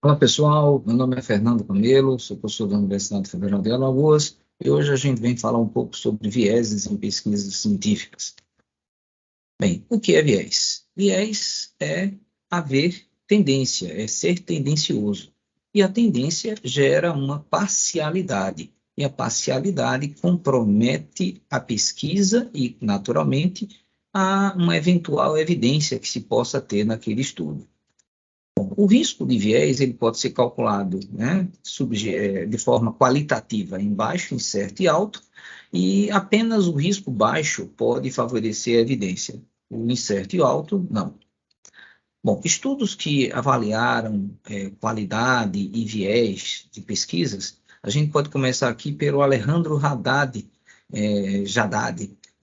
Olá pessoal, meu nome é Fernando Camelo, sou professor da Universidade Federal de Alagoas e hoje a gente vem falar um pouco sobre vieses em pesquisas científicas. Bem, o que é viés? Viés é haver tendência, é ser tendencioso. E a tendência gera uma parcialidade, e a parcialidade compromete a pesquisa e, naturalmente, a uma eventual evidência que se possa ter naquele estudo. O risco de viés ele pode ser calculado, né, de forma qualitativa em baixo, incerto e alto, e apenas o risco baixo pode favorecer a evidência. O incerto e o alto, não. Bom, estudos que avaliaram qualidade e viés de pesquisas, a gente pode começar aqui pelo Alejandro Haddad,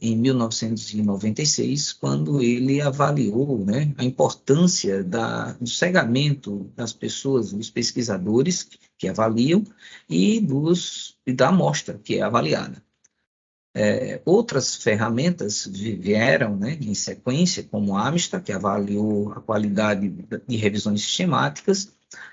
em 1996, quando ele avaliou, né, a importância do cegamento das pessoas, dos pesquisadores que avaliam e da amostra que é avaliada. Outras ferramentas vieram, né, em sequência, como a Amistad, que avaliou a qualidade de revisões sistemáticas,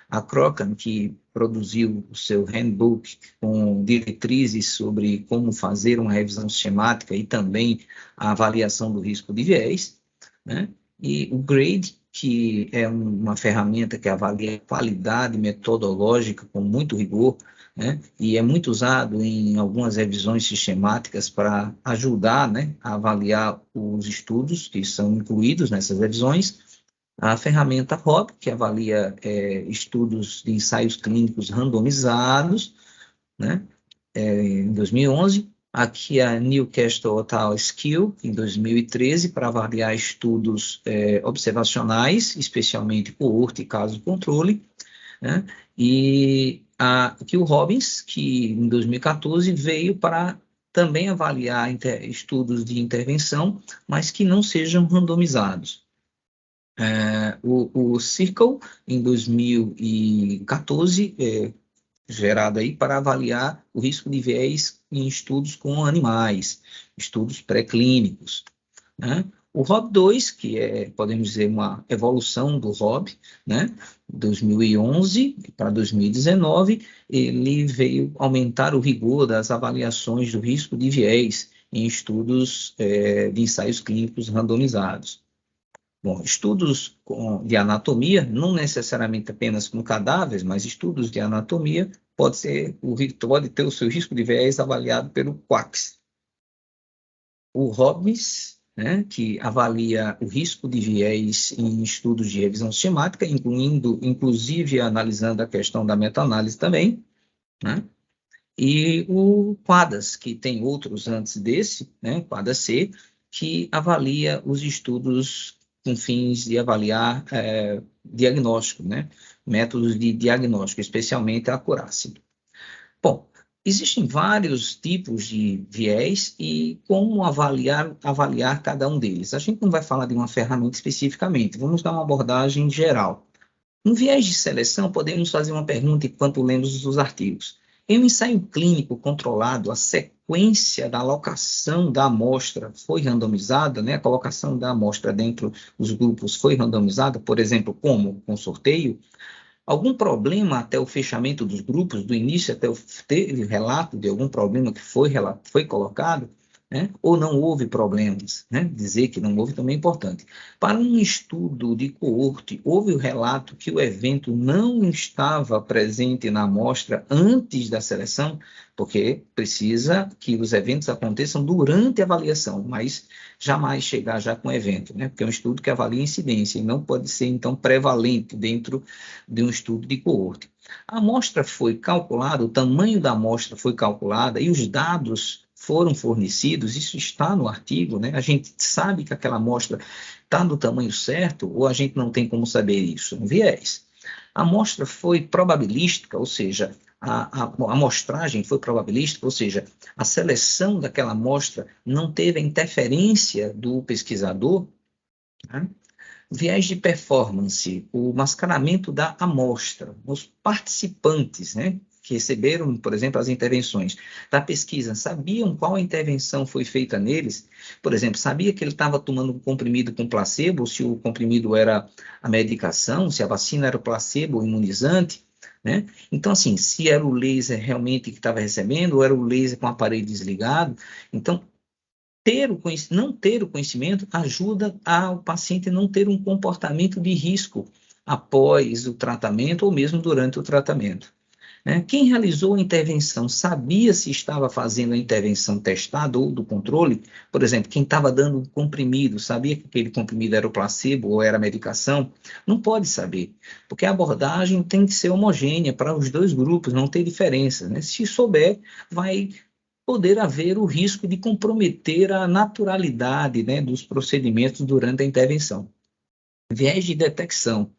a Crochan, que produziu o seu handbook com diretrizes sobre como fazer uma revisão sistemática e também a avaliação do risco de viés, né? E o Grade, que é uma ferramenta que avalia a qualidade metodológica com muito rigor, né? E é muito usado em algumas revisões sistemáticas para ajudar, né, a avaliar os estudos que são incluídos nessas revisões. A ferramenta ROB, que avalia estudos de ensaios clínicos randomizados, né, em 2011. Aqui a Newcastle et al. Skill, em 2013, para avaliar estudos observacionais, especialmente coorte e caso-controle, né? E aqui o Robbins, que em 2014 veio para também avaliar estudos de intervenção, mas que não sejam randomizados. O Circle, em 2014, gerado aí para avaliar o risco de viés em estudos com animais, estudos pré-clínicos, né? O ROB2, que podemos dizer, uma evolução do ROB, né, 2011 para 2019, ele veio aumentar o rigor das avaliações do risco de viés em estudos de ensaios clínicos randomizados. Bom, estudos de anatomia, não necessariamente apenas com cadáveres, mas estudos de anatomia, pode ter o seu risco de viés avaliado pelo QACS. O Robbins, né, que avalia o risco de viés em estudos de revisão sistemática, inclusive analisando a questão da meta-análise também, né? E o QUADAS, que tem outros antes desse, né, QUADAS-C, que avalia os estudos com fins de avaliar diagnóstico, né, métodos de diagnóstico, especialmente a acurácia. Bom, existem vários tipos de viés e como avaliar cada um deles. A gente não vai falar de uma ferramenta especificamente, vamos dar uma abordagem geral. No viés de seleção, podemos fazer uma pergunta enquanto lemos os artigos. Em um ensaio clínico controlado, a sequência da alocação da amostra foi randomizada, né? A colocação da amostra dentro dos grupos foi randomizada, por exemplo, como? Com sorteio. Algum problema até o fechamento dos grupos, do início até teve relato de algum problema que foi colocado, né? Ou não houve problemas, né? Dizer que não houve também é importante. Para um estudo de coorte, houve o relato que o evento não estava presente na amostra antes da seleção, porque precisa que os eventos aconteçam durante a avaliação, mas jamais chegar já com o evento, né? Porque é um estudo que avalia incidência e não pode ser, então, prevalente dentro de um estudo de coorte. A amostra foi calculada, o tamanho da amostra foi calculada e os dados foram fornecidos, isso está no artigo, né? A gente sabe que aquela amostra está no tamanho certo ou a gente não tem como saber isso? Um viés. A amostra foi probabilística, ou seja, a amostragem foi probabilística, ou seja, a seleção daquela amostra não teve a interferência do pesquisador, né? Viés de performance, o mascaramento da amostra, os participantes, né, que receberam, por exemplo, as intervenções da pesquisa, sabiam qual intervenção foi feita neles? Por exemplo, sabia que ele estava tomando um comprimido com placebo, se o comprimido era a medicação, se a vacina era o placebo, o imunizante, né? Então, assim, se era o laser realmente que estava recebendo, ou era o laser com o aparelho desligado. Então, não ter o conhecimento ajuda ao paciente não ter um comportamento de risco após o tratamento ou mesmo durante o tratamento, né? Quem realizou a intervenção sabia se estava fazendo a intervenção testada ou do controle? Por exemplo, quem estava dando um comprimido, sabia que aquele comprimido era o placebo ou era a medicação? Não pode saber, porque a abordagem tem que ser homogênea para os dois grupos, não ter diferença, né? Se souber, vai poder haver o risco de comprometer a naturalidade, né, dos procedimentos durante a intervenção. Viés de detecção.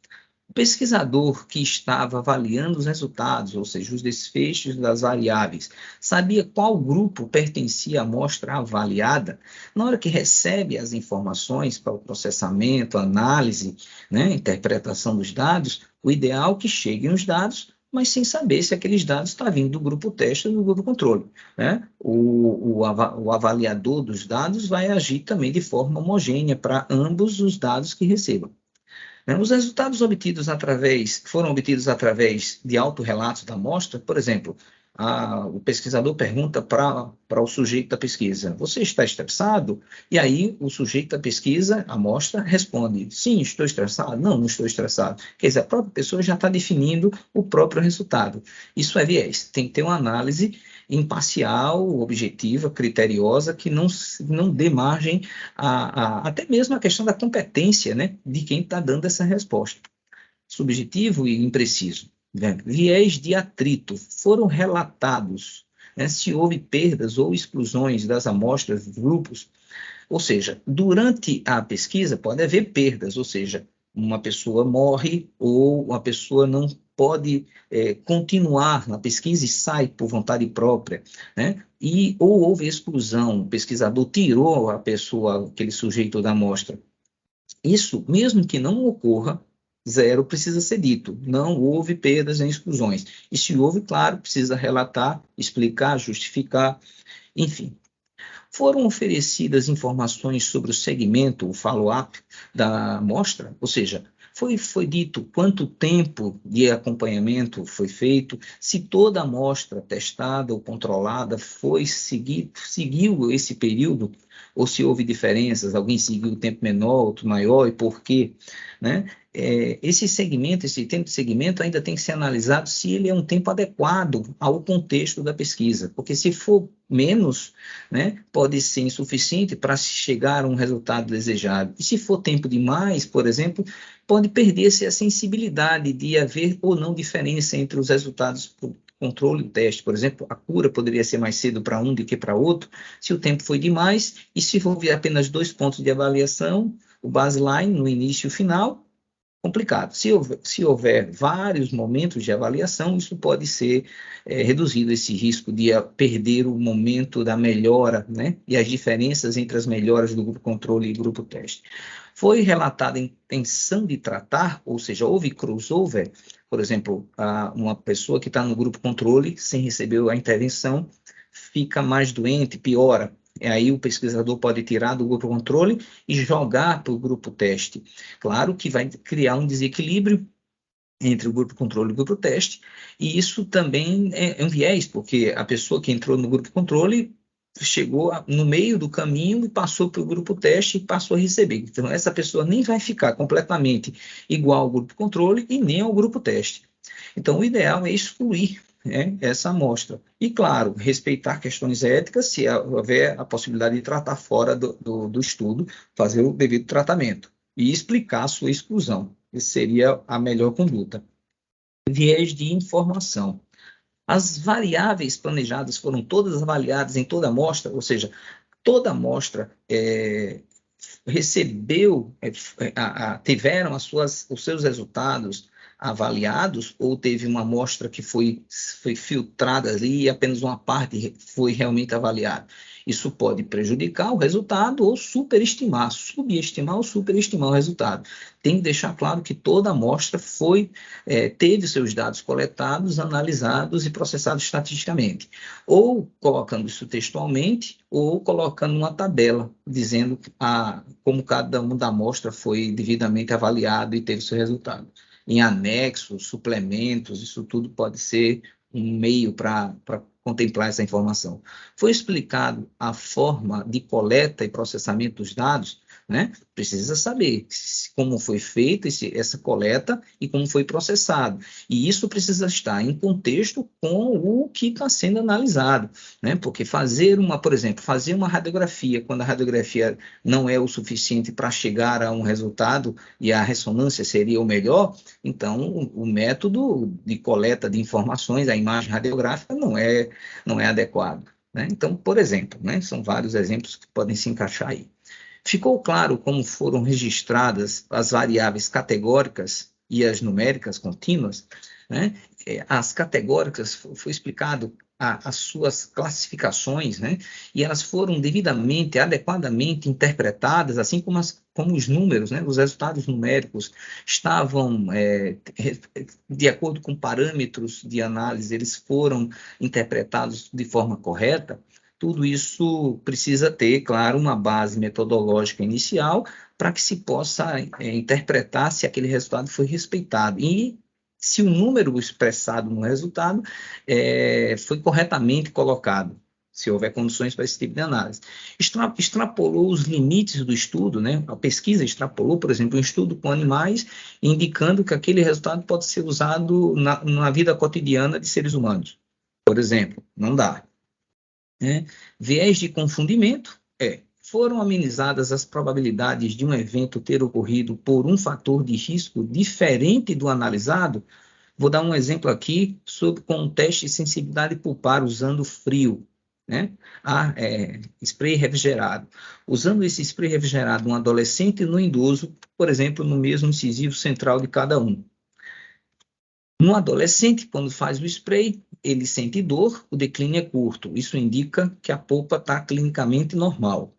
O pesquisador que estava avaliando os resultados, ou seja, os desfechos das variáveis, sabia qual grupo pertencia à amostra avaliada. Na hora que recebe as informações para o processamento, análise, né, interpretação dos dados, o ideal é que cheguem os dados, mas sem saber se aqueles dados estão vindo do grupo teste ou do grupo controle, né? O avaliador dos dados vai agir também de forma homogênea para ambos os dados que recebam. Os resultados foram obtidos através de autorrelatos da amostra. Por exemplo, o pesquisador pergunta para o sujeito da pesquisa: você está estressado? E aí o sujeito da pesquisa, a amostra, responde: sim, estou estressado. Não, não estou estressado. Quer dizer, a própria pessoa já está definindo o próprio resultado. Isso é viés. Tem que ter uma análise imparcial, objetiva, criteriosa, que não dê margem até mesmo a questão da competência, né, de quem está dando essa resposta. Subjetivo e impreciso. Né? Viés de atrito. Foram relatados, né, se houve perdas ou exclusões das amostras dos grupos. Ou seja, durante a pesquisa pode haver perdas, ou seja, uma pessoa morre ou uma pessoa não pode continuar na pesquisa e sai por vontade própria, né? Ou houve exclusão, o pesquisador tirou a pessoa, aquele sujeito da amostra. Isso, mesmo que não ocorra, zero precisa ser dito. Não houve perdas nem exclusões. E se houve, claro, precisa relatar, explicar, justificar, enfim. Foram oferecidas informações sobre o segmento, o follow-up da amostra, ou seja, foi dito quanto tempo de acompanhamento foi feito, se toda a amostra testada ou controlada seguiu esse período, ou se houve diferenças, alguém seguiu o tempo menor, outro maior, e por quê, né? Esse tempo de segmento ainda tem que ser analisado se ele é um tempo adequado ao contexto da pesquisa, porque se for menos, né, pode ser insuficiente para chegar a um resultado desejado. E se for tempo demais, por exemplo, pode perder-se a sensibilidade de haver ou não diferença entre os resultados do controle e teste. Por exemplo, a cura poderia ser mais cedo para um do que para outro, se o tempo foi demais, e se houver apenas 2 pontos de avaliação, o baseline no início e o final, complicado. Se houver vários momentos de avaliação, isso pode ser reduzido, esse risco de perder o momento da melhora, né? E as diferenças entre as melhoras do grupo controle e grupo teste. Foi relatada a intenção de tratar, ou seja, houve crossover, por exemplo, uma pessoa que está no grupo controle, sem receber a intervenção, fica mais doente, piora. Aí o pesquisador pode tirar do grupo controle e jogar para o grupo teste. Claro que vai criar um desequilíbrio entre o grupo controle e o grupo teste, e isso também é um viés, porque a pessoa que entrou no grupo controle chegou no meio do caminho e passou para o grupo teste e passou a receber. Então, essa pessoa nem vai ficar completamente igual ao grupo controle e nem ao grupo teste. Então, o ideal é excluir, né, essa amostra. E, claro, respeitar questões éticas, se houver a possibilidade de tratar fora do estudo, fazer o devido tratamento e explicar a sua exclusão. Essa seria a melhor conduta. Viés de informação. As variáveis planejadas foram todas avaliadas em toda a amostra, ou seja, toda a amostra tiveram os seus resultados avaliados, ou teve uma amostra que foi filtrada ali e apenas uma parte foi realmente avaliada. Isso pode prejudicar o resultado ou subestimar ou superestimar o resultado. Tem que deixar claro que toda amostra teve seus dados coletados, analisados e processados estatisticamente, ou colocando isso textualmente, ou colocando uma tabela, dizendo como cada uma da amostra foi devidamente avaliado e teve seu resultado. Em anexos, suplementos, isso tudo pode ser um meio para contemplar essa informação. Foi explicado a forma de coleta e processamento dos dados, né? Precisa saber como foi feita essa coleta e como foi processado. E isso precisa estar em contexto com o que está sendo analisado, né? Porque por exemplo, fazer uma radiografia, quando a radiografia não é o suficiente para chegar a um resultado e a ressonância seria o melhor, então o método de coleta de informações, a imagem radiográfica, não é adequado, né? Então, por exemplo, né? São vários exemplos que podem se encaixar aí. Ficou claro como foram registradas as variáveis categóricas e as numéricas contínuas, né? As categóricas foi explicado as suas classificações, né? E elas foram devidamente, adequadamente interpretadas, assim como os números, né? Os resultados numéricos estavam de acordo com parâmetros de análise, eles foram interpretados de forma correta. Tudo isso precisa ter, claro, uma base metodológica inicial para que se possa interpretar se aquele resultado foi respeitado e se o número expressado no resultado foi corretamente colocado, se houver condições para esse tipo de análise. Extrapolou os limites do estudo, né? A pesquisa extrapolou, por exemplo, um estudo com animais, indicando que aquele resultado pode ser usado na vida cotidiana de seres humanos. Por exemplo, não dá. Viés de confundimento foram amenizadas as probabilidades de um evento ter ocorrido por um fator de risco diferente do analisado. Vou dar um exemplo aqui com um teste de sensibilidade pulpar usando frio, né? Spray refrigerado. Usando esse spray refrigerado, um adolescente e no idoso, por exemplo, no mesmo incisivo central de cada um. No adolescente, quando faz o spray, ele sente dor, o declínio é curto. Isso indica que a polpa está clinicamente normal.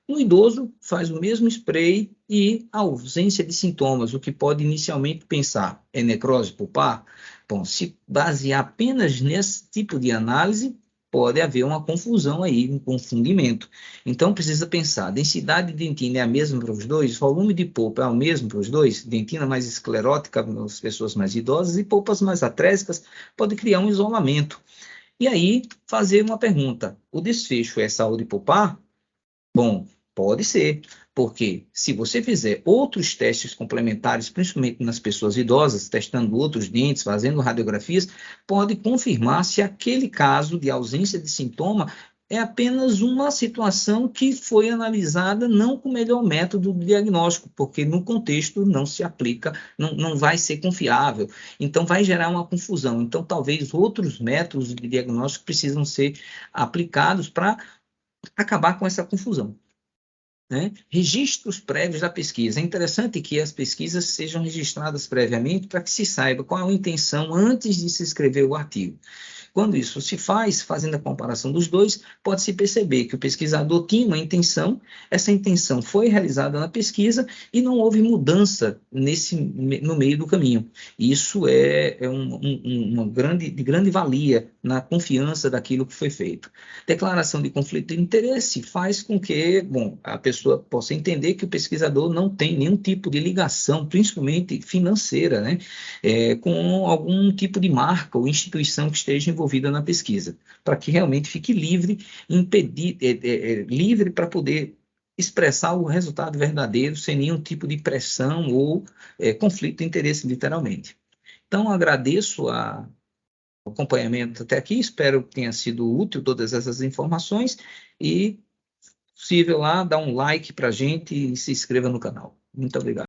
No idoso, faz o mesmo spray e a ausência de sintomas, o que pode inicialmente pensar é necrose pulpar. Bom, se basear apenas nesse tipo de análise, pode haver uma confusão aí, um confundimento. Então, precisa pensar, a densidade de dentina é a mesma para os dois? O volume de polpa é o mesmo para os dois? Dentina mais esclerótica nas pessoas mais idosas e polpas mais atrésicas pode criar um isolamento. E aí, fazer uma pergunta, o desfecho é saúde pulpar? Bom, pode ser, porque se você fizer outros testes complementares, principalmente nas pessoas idosas, testando outros dentes, fazendo radiografias, pode confirmar se aquele caso de ausência de sintoma é apenas uma situação que foi analisada não com o melhor método de diagnóstico, porque no contexto não se aplica, não vai ser confiável. Então, vai gerar uma confusão. Então, talvez outros métodos de diagnóstico precisam ser aplicados para acabar com essa confusão. Né? Registros prévios da pesquisa. É interessante que as pesquisas sejam registradas previamente para que se saiba qual é a intenção antes de se escrever o artigo. Quando isso se faz, fazendo a comparação dos dois, pode-se perceber que o pesquisador tinha uma intenção, essa intenção foi realizada na pesquisa e não houve mudança no meio do caminho. Isso é de grande valia na confiança daquilo que foi feito. Declaração de conflito de interesse faz com que, a pessoa possa entender que o pesquisador não tem nenhum tipo de ligação, principalmente financeira, né, com algum tipo de marca ou instituição que esteja envolvida na pesquisa, para que realmente fique livre para poder expressar o resultado verdadeiro sem nenhum tipo de pressão ou conflito de interesse, literalmente. Então, agradeço o acompanhamento até aqui, espero que tenha sido útil todas essas informações e, se possível lá, dá um like para a gente e se inscreva no canal. Muito obrigado.